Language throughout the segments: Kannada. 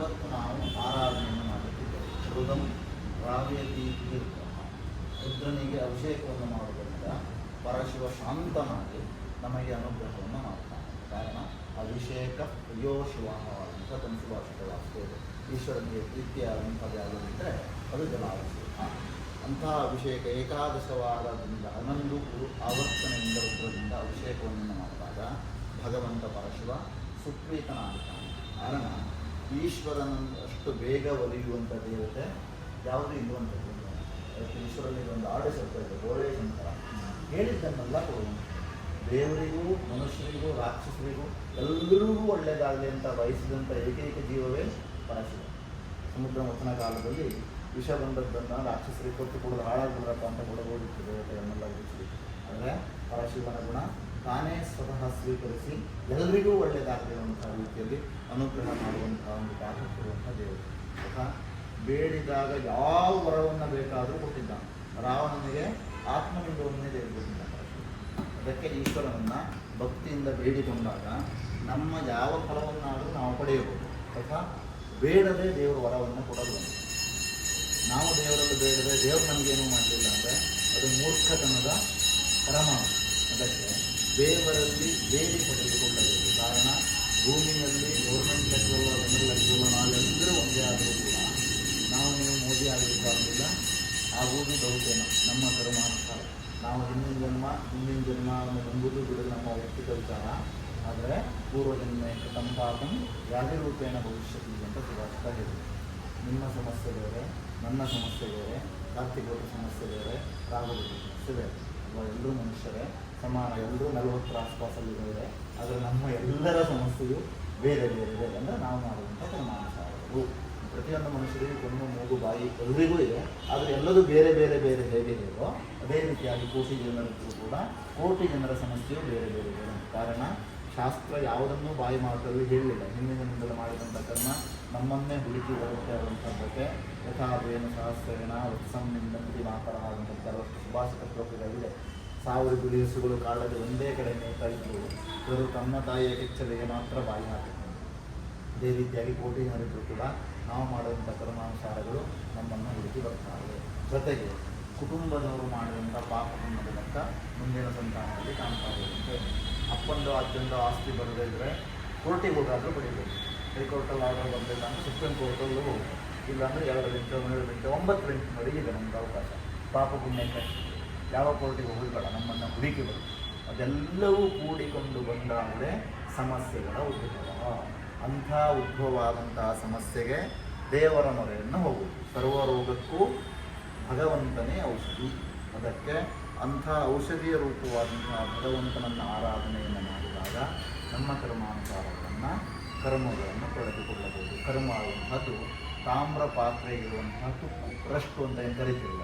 ಇವತ್ತು ನಾವು ಆರಾಧನೆಯನ್ನು ಮಾಡುತ್ತಿದ್ದೇವೆ. ಋಗಂ ರಾವ್ಯತಿ ತೀರ್ಥ ರುದ್ರನಿಗೆ ಅಭಿಷೇಕವನ್ನು ಮಾಡುವುದರಿಂದ ಪರಶಿವ ಶಾಂತನಾಗಿ ನಮಗೆ ಅನುಗ್ರಹವನ್ನು ಮಾಡ್ತಾನೆ. ಕಾರಣ ಅಭಿಷೇಕ ಪ್ರಿಯೋ ಶಿವ ಅಂತ ತನ್ನ ಸುಭಾಷಿತ ವಾಕ್ಯ ಇದೆ. ಈಶ್ವರನಿಗೆ ಪ್ರೀತಿಯಾದಂಥದ್ದು ಯಾವುದಿದ್ದರೆ ಅದು ಜಲಾಭಿಷೇಕ. ಅಂತಹ ಅಭಿಷೇಕ ಏಕಾದಶವಾರದಿಂದ 11 ಆವರ್ತನೆಯಿಂದ ರುದ್ರದಿಂದ ಅಭಿಷೇಕವನ್ನು ಮಾಡಿದಾಗ ಭಗವಂತ ಪರಶಿವ ಸುಪ್ರೀತನಾಗುತ್ತಾನೆ. ಕಾರಣ ಈಶ್ವರನಷ್ಟು ಬೇಗ ಒಲಿಯುವಂಥ ದೇವತೆ ಯಾವುದೂ ಇರುವಂಥದ್ದು. ಈಶ್ವರನಿಗೆ ಒಂದು ಆಡು ಶಬ್ದ ಇದೆ, ಗೋಳೆ ಶಂಕರ. ಹೇಳಿದ್ದನ್ನೆಲ್ಲ ಕೊಡುವಂಥ ದೇವರಿಗೂ ಮನುಷ್ಯರಿಗೂ ರಾಕ್ಷಸರಿಗೂ ಎಲ್ಲರಿಗೂ ಒಳ್ಳೆಯದಾಗಲಿ ಅಂತ ಬಯಸಿದಂಥ ಏಕೈಕ ಜೀವವೇ ಪರಶಿವ. ಸಮುದ್ರ ಮಥನ ಕಾಲದಲ್ಲಿ ವಿಷ ಬಂದದ್ದನ್ನು ರಾಕ್ಷಸರಿಗೆ ಕೊಟ್ಟು ಕೊಡೋದು ಹಾಳಾಗ್ಬಿಡ್ರಪ್ಪ ಅಂತ ಕೊಡಬಹುದಿತ್ತು ದೇವತೆಗಳನ್ನೆಲ್ಲ ಉಳಿಸಿ. ಆದರೆ ಪರಶಿವನ ಗುಣ ತಾನೇ ಸ್ವತಃ ಸ್ವೀಕರಿಸಿ ಎಲ್ಲರಿಗೂ ಒಳ್ಳೆಯದಾಗಿರುವಂತಹ ರೀತಿಯಲ್ಲಿ ಅನುಗ್ರಹ ಮಾಡುವಂತಹ ಒಂದು ತಾಕತ್ತಿರುವಂಥ ದೇವರು. ತಥಾ ಬೇಡಿದಾಗ ಯಾವ ವರವನ್ನು ಬೇಕಾದರೂ ಕೊಟ್ಟಿದ್ದಾನೆ. ರಾವಣನಿಗೆ ಆತ್ಮಲಿಂಗವನ್ನೇ ದೇವರು ಕೊಟ್ಟಿದ್ದಾನೆ. ಅದಕ್ಕೆ ಈಶ್ವರನನ್ನು ಭಕ್ತಿಯಿಂದ ಬೇಡಿಕೊಂಡಾಗ ನಮ್ಮ ಯಾವ ಫಲವನ್ನಾದರೂ ನಾವು ಪಡೆಯಬಹುದು. ತಥಾ ಬೇಡದೆ ದೇವರು ವರವನ್ನು ಕೊಡಲು. ನಾವು ದೇವರಲ್ಲಿ ಬೇಡದೆ ದೇವರು ನಮಗೇನು ಮಾಡಲಿಲ್ಲ ಅಂದರೆ ಅದು ಮೂರ್ಖತನದ ಪರಮಾಣು. ಅದಕ್ಕೆ ದೇವರಲ್ಲಿ ಬೇಡಿ ಪಡೆದುಕೊಳ್ಳಬೇಕು. ಕಾರಣ ಭೂಮಿಯಲ್ಲಿ ಗೌರ್ಮೆಂಟ್ ಲೆಕ್ಕಲ್ಲ, ಜನರ ಲೆಕ್ಕಲ್ಲ, ನಾವೆಲ್ಲರೂ ಒಂದೇ ಆದರೂ ಕೂಡ ನಾವು ನೀವು ಮೋದಿ ಆಗಬೇಕಾಗಿಲ್ಲ. ಆಗುವುದು ದೌತ್ಯನ ನಮ್ಮ ಕರ್ಮಾನುಸಾರ. ನಾವು ಹಿಂದಿನ ಜನ್ಮವನ್ನು ನಂಬುದು ಬಿಡೋದು ನಮ್ಮ ವ್ಯಕ್ತಿಗತ ವಿಚಾರ. ಆದರೆ ಪೂರ್ವಜನ್ಮೆ ಕೃತಂಪಾಕಂ ವ್ಯಾಧಿರೂಪೇಣ ಭವಿಷ್ಯತಿ ಅಂತ ಸುಭಾಷಿತ ಹೇಳಿದೆ. ನಿಮ್ಮ ಸಮಸ್ಯೆ ಬೇರೆ, ನನ್ನ ಸಮಸ್ಯೆ ಬೇರೆ, ಕಾರ್ತಿಕೋಟಿ ಸಮಸ್ಯೆ ಬೇರೆ, ರಾಘವತಿ ಸಮಸ್ಯೆ ಬೇರೆ. ಎಲ್ಲರೂ ಮನುಷ್ಯರೇ ಸಮಾನ, ಎಲ್ಲರೂ 40 ಆಸ್ಪಾಸಲ್ಲಿದ್ದಾರೆ. ಆದರೆ ನಮ್ಮ ಎಲ್ಲರ ಸಮಸ್ಯೆಯು ಬೇರೆ ಬೇರೆ ಬೇರೆ. ಅಂದರೆ ನಾವು ಮಾಡುವಂಥ ಕರ್ಮಾನುಸಾರಗಳು. ಪ್ರತಿಯೊಂದು ಮನುಷ್ಯರಿಗೂ ಕಣ್ಣು, ಮೂಗು, ಬಾಯಿ ಎಲ್ಲರಿಗೂ ಇದೆ. ಆದರೆ ಎಲ್ಲದೂ ಬೇರೆ ಬೇರೆ ಬೇರೆ ಹೇಗೆ ಹೇಗೋ ಅದೇ ರೀತಿಯಾಗಿ ಕೋಟಿ ಜನರಿಗೂ ಕೂಡ ಕೋಟಿ ಜನರ ಸಮಸ್ಯೆಯು ಬೇರೆ ಬೇರೆ ಬೇರೆ. ಕಾರಣ ಶಾಸ್ತ್ರ ಯಾವುದನ್ನೂ ಬಾಯಿ ಮಾತಲ್ಲಿ ಹೇಳಲಿಲ್ಲ. ಹಿಂದಿನಿಂದಲೂ ಮಾಡಿದಂಥ ಕರ್ಮ ನಮ್ಮನ್ನೇ ಹುಡುಕಿ ಬರುತ್ತೆ ಅನ್ನುವಂಥದ್ದಕ್ಕೆ ಯಥಾವೇನ ಸಹಸ್ರೇಣ ವತ್ಸಂನಿಂದಂತಿ ಮಾತರ ಆದಂಥ ಕೆಲವಷ್ಟು ಸುಭಾಷಿತ ಶ್ಲೋಕಗಳಿದೆ. 1000 ಬಿಳಿಸುಗಳು ಕಾಳಲ್ಲಿ ಒಂದೇ ಕಡೆ ನೇತಾ ಇದ್ದು ಇವರು ತಮ್ಮ ತಾಯಿಯ ಕೆಚ್ಚಲಿಗೆ ಮಾತ್ರ ಬಾಯಿ ಹಾಕಿದ್ದಾರೆ. ಅದೇ ರೀತಿಯಾಗಿ ಕೋಟಿ ಜನರಿಗೂ ಕೂಡ ನಾವು ಮಾಡುವಂಥ ಕರ್ಮಾನುಸಾರಗಳು ನಮ್ಮನ್ನು ಹುಡುಕಿ ಬರ್ತಾರೆ. ಜೊತೆಗೆ ಕುಟುಂಬದವರು ಮಾಡಿದಂಥ ಪಾಪ ಪುಣ್ಯದ ಲೆಕ್ಕ ಮುಂದಿನ ಸಂತಾನದಲ್ಲಿ ಕಾಣ್ತಾ ಇರುತ್ತೆ. ಅಪ್ಪಂದು ಅಜ್ಜಂದು ಆಸ್ತಿ ಬರದೇ ಇದ್ದರೆ ಕೋರ್ಟಿಗೆ ಹೋಗಾದರೂ ಪಡಿಬೇಕು. ಹೈಕೋರ್ಟಲ್ಲಿ ಆರ್ಡರ್ ಬಂದಿಲ್ಲ ಅಂದರೆ ಸುಪ್ರೀಂ ಕೋರ್ಟಲ್ಲೂ ಹೋಗಿ, ಇಲ್ಲಾಂದರೆ 2 ಗಂಟೆ 7 ಗಂಟೆ 9 ಗಂಟೆ ಇದೆ ನಮ್ಗೆ ಅವಕಾಶ. ಪಾಪ ಪುಣ್ಯಕ್ಕೆ ಯಾವ ಕೋರ್ಟಿಗೆ ಹೋಗಬೇಡ, ನಮ್ಮನ್ನು ಹುಡುಕಿ ಬರುತ್ತೆ. ಅದೆಲ್ಲವೂ ಕೂಡಿಕೊಂಡು ಬಂದಾಗಲೇ ಸಮಸ್ಯೆಗಳ ಉದ್ಭವ. ಅಂಥ ಉದ್ಭವವಾದಂತಹ ಸಮಸ್ಯೆಗೆ ದೇವರ ಮೊರೆಯನ್ನು ಹೋಗುವುದು. ಸರ್ವರೋಗಕ್ಕೂ ಭಗವಂತನೇ ಔಷಧಿ. ಅದಕ್ಕೆ ಅಂಥ ಔಷಧಿಯ ರೂಪವಾದಂತಹ ಭಗವಂತನನ್ನು ಆರಾಧನೆಯನ್ನು ಮಾಡಿದಾಗ ನಮ್ಮ ಕರ್ಮಾನುಸಾರಗಳನ್ನು ಕರ್ಮಗಳನ್ನು ಪಡೆದುಕೊಳ್ಳಬಹುದು. ಕರ್ಮ ಆಗುವಂಥದ್ದು ತಾಮ್ರ ಪಾತ್ರೆ ಇರುವಂತಹ ತುಕ್ಕು, ರಷ್ಟು ಅಂತ ಏನು ಕರಿತೀವಿ.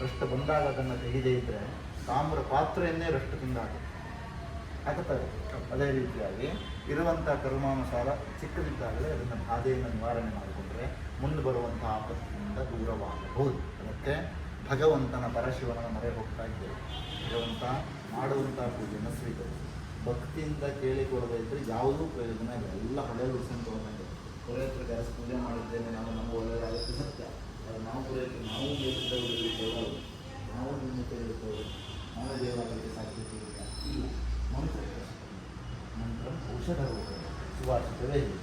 ರಷ್ಟು ಬಂದಾಗ ಅದನ್ನು ತೆಗೆದೇ ಇದ್ದರೆ ತಾಮ್ರ ಪಾತ್ರೆಯನ್ನೇ ರಷ್ಟು ತಿಂದಾಗುತ್ತೆ. ಆಗುತ್ತದೆ. ಅದೇ ರೀತಿಯಾಗಿ ಇರುವಂಥ ಕರ್ಮಾನುಸಾರ ಚಿಕ್ಕದಿದ್ದಾಗಲೇ ಅದನ್ನು ಬಾಧೆಯನ್ನು ನಿವಾರಣೆ ಮಾಡಿಕೊಂಡ್ರೆ ಮುಂದೆ ಬರುವಂಥ ಆಪತ್ತಿನಿಂದ ದೂರವಾಗಬಹುದು. ಅದಕ್ಕೆ ಭಗವಂತನ ಪರಶಿವನ ಮೊರೆ ಹೋಗ್ತಾ ಇದ್ದೇವೆ. ಭಗವಂತ ಮಾಡುವಂಥ ಪೂಜೆಯನ್ನು ಸ್ವೀಕರಿಸಿ ಭಕ್ತಿಯಿಂದ ಕೇಳಿಕೊಳ್ಳದೇ ಇದ್ದರೆ ಯಾವುದೂ ಪ್ರಯೋಜನ ಇಲ್ಲ. ಎಲ್ಲ ಹೊಳೆ ಉಳಿಸ್ಕೊಂಡು ಹೋಗಬೇಕು. ಹೊರೆ ಹತ್ರ ಕೆಲಸ ಪೂಜೆ ಮಾಡಿದ್ದೇನೆ, ನಾವು ನಮಗೆ ಒಳ್ಳೆಯದಾಗುತ್ತೆ ಸತ್ಯ. ಅದು ನಾವು ಪೂರೈಕೆ ನಾವು ಬೇಕಿದ್ದ ಉಳಿದುಕೊಳ್ಳೋದು, ನಾವು ನಿಮಗೆ ತಿಳಿದುಕೊಳ್ಳೋದು, ನಾವು ದೇವರಿಗೆ ಸಾಧ್ಯತೆ ಇಲ್ಲ. ಮಂತ್ರ ಔಷಧ ರೋಗ ಸುಭಾಷಿತವೇ ಇದೆ.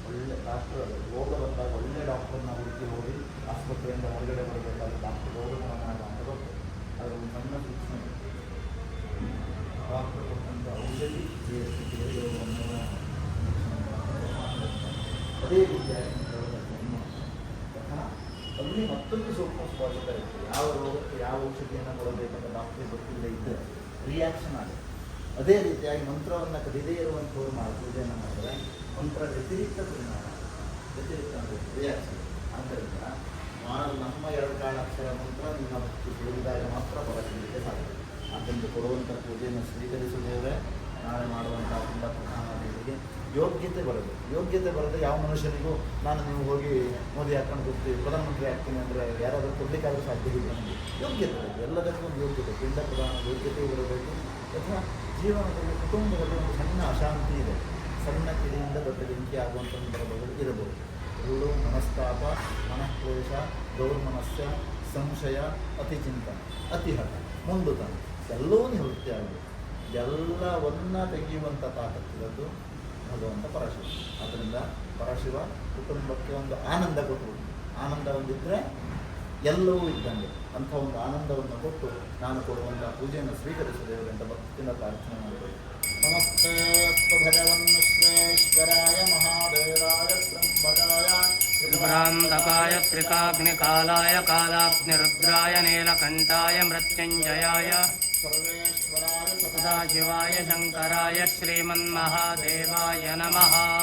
ಒಳ್ಳೆ ಡಾಕ್ಟರ್ ರೋಗ ಬಂದಾಗ ಒಳ್ಳೆ ಡಾಕ್ಟರ್ನ ಹುಡುಕಿ ಹೋಗಿ ಆಸ್ಪತ್ರೆಯಿಂದ ಹೊರಗಡೆ ಬರಬೇಕಾದ್ರೆ ಡಾಕ್ಟರ್ ರೋಗವನ್ನು ಮಾಡುವ ಅಂತ ಬರ್ತದೆ. ಅದರ ಒಂದು ಸಣ್ಣ ಸೂಕ್ಷ್ಮ ಡಾಕ್ಟರ್ ಕೊಟ್ಟಂಥ ಔಷಧಿ ಅದೇ ರೀತಿಯಾಗಿ ಅಲ್ಲಿ ಮತ್ತೊಂದು ಸೂಕ್ಷ್ಮ ಸ್ಪರ್ಶಕ ಇರ್ತದೆ. ಯಾವ ರೋಗಕ್ಕೆ ಯಾವ ಔಷಧಿಯನ್ನು ಕೊಡಬೇಕಂತ ಡಾಕ್ಟ್ರಿಗೆ ಗೊತ್ತಿಲ್ಲದೆ ಇದ್ದರೆ ರಿಯಾಕ್ಷನ್ ಆಗುತ್ತೆ. ಅದೇ ರೀತಿಯಾಗಿ ಮಂತ್ರವನ್ನು ಕದಿದೇ ಇರುವಂಥವ್ರು ಪೂಜೆಯನ್ನು ಮಾಡಿದರೆ ಮಂತ್ರ ವ್ಯತಿರಿಕ್ತ ಪರಿಣಾಮ, ವ್ಯತಿರಿಕ್ತ ಅಂದರೆ ರಿಯಾಕ್ಷನ್. ಆದ್ದರಿಂದ ನಮ್ಮ 2 ಕಾಲಾಕ್ಷರ ಮಂತ್ರ ನಿಮ್ಮ ಭಕ್ತಿ ತಿಳಿದಾಗ ಮಾತ್ರ ಬರಲಿಕ್ಕೆ ಸಾಧ್ಯ. ಆದ್ದರಿಂದ ಕೊಡುವಂಥ ಪೂಜೆಯನ್ನು ಸ್ವೀಕರಿಸುವುದೇ ನಾಳೆ ಮಾಡುವಂಥ ತುಂಬ ಪ್ರಧಾನಗಳಿಗೆ ಯೋಗ್ಯತೆ ಬರಬೇಕು. ಯೋಗ್ಯತೆ ಬರದೆ ಯಾವ ಮನುಷ್ಯನಿಗೂ ನಾನು ನೀವು ಹೋಗಿ ಮೋದಿ ಹಾಕೊಂಡು ಕೊಡ್ತೀವಿ ಪ್ರಧಾನಮಂತ್ರಿ ಆಗ್ತೀನಿ ಅಂದರೆ ಯಾರಾದರೂ ಕೊಡಲಿಕ್ಕಾದರೂ ಸಾಧ್ಯ ಇಲ್ಲ. ನಮಗೆ ಯೋಗ್ಯತೆ ಬೇಕು. ಎಲ್ಲದಕ್ಕೂ ಒಂದು ಯೋಗ್ಯತೆ, ಪಿಂಡ ಪ್ರಧಾನ ಯೋಗ್ಯತೆ ಬರಬೇಕು. ಅಥವಾ ಜೀವನದಲ್ಲಿ ಕುಟುಂಬದಲ್ಲಿ ಒಂದು ಸಣ್ಣ ಅಶಾಂತಿ ಇದೆ, ಸಣ್ಣ ಕಿಡಿಯಿಂದ ದೊಡ್ಡ ಬೆಂಕಿ ಆಗುವಂಥ ಸಂದರ್ಭಗಳು ಇರಬಹುದು. ಎಲ್ಲರೂ ಮನಸ್ತಾಪ, ಮನಃಕ್ಲೇಶ, ದೌರ್ಮನಸ್ಯ, ಸಂಶಯ, ಅತಿಚಿಂತನ, ಅತಿಹಠ, ಮುಂದುತನ ಎಲ್ಲವೂ ನಿವೃತ್ತಿ ಆಗಬೇಕು. ಎಲ್ಲವನ್ನ ತೆಗೆಯುವಂಥ ತಾಕತ್ತಿರೋದು ಭಗವಂತ ಪರಶಿವ. ಆದ್ದರಿಂದ ಪರಶಿವ ಕುಟುಂಬಕ್ಕೆ ಒಂದು ಆನಂದ ಕೊಟ್ಟರು. ಆನಂದ ಒಂದಿದ್ದರೆ ಎಲ್ಲವೂ ಇದ್ದಂಗೆ. ಅಂಥ ಒಂದು ಆನಂದವನ್ನು ಕೊಟ್ಟು ನಾನು ಕೊಡುವಂಥ ಪೂಜೆಯನ್ನು ಸ್ವೀಕರಿಸದೇವೆ ಅಂತ ಭಕ್ತಿಯಿಂದ ಪ್ರಾರ್ಥನೆ ಮಾಡಬೇಕು. ನಮಸ್ತೆ ಅಸ್ತು ಭಗವನ್ ವಿಶ್ವೇಶ್ವರಾಯ ಮಹಾದೇವಾಯ ತ್ರ್ಯಂಬಕಾಯ ತ್ರಿಪುರಾಂತಕಾಯ ತ್ರಿಕಾಗ್ನಿಕಾಲಾಯ ಕಾಲಾಗ್ನಿರುದ್ರಾಯ ನೀಲಕಂಠಾಯ ಮೃತ್ಯುಂಜಯಾಯ ಸರ್ವೇಶ್ವರಾಯ ಸದಾಶಿವಾಯ ಶಂಕರಾಯ ಶ್ರೀಮನ್ಮಹಾದೇವಾಯ ನಮಃ.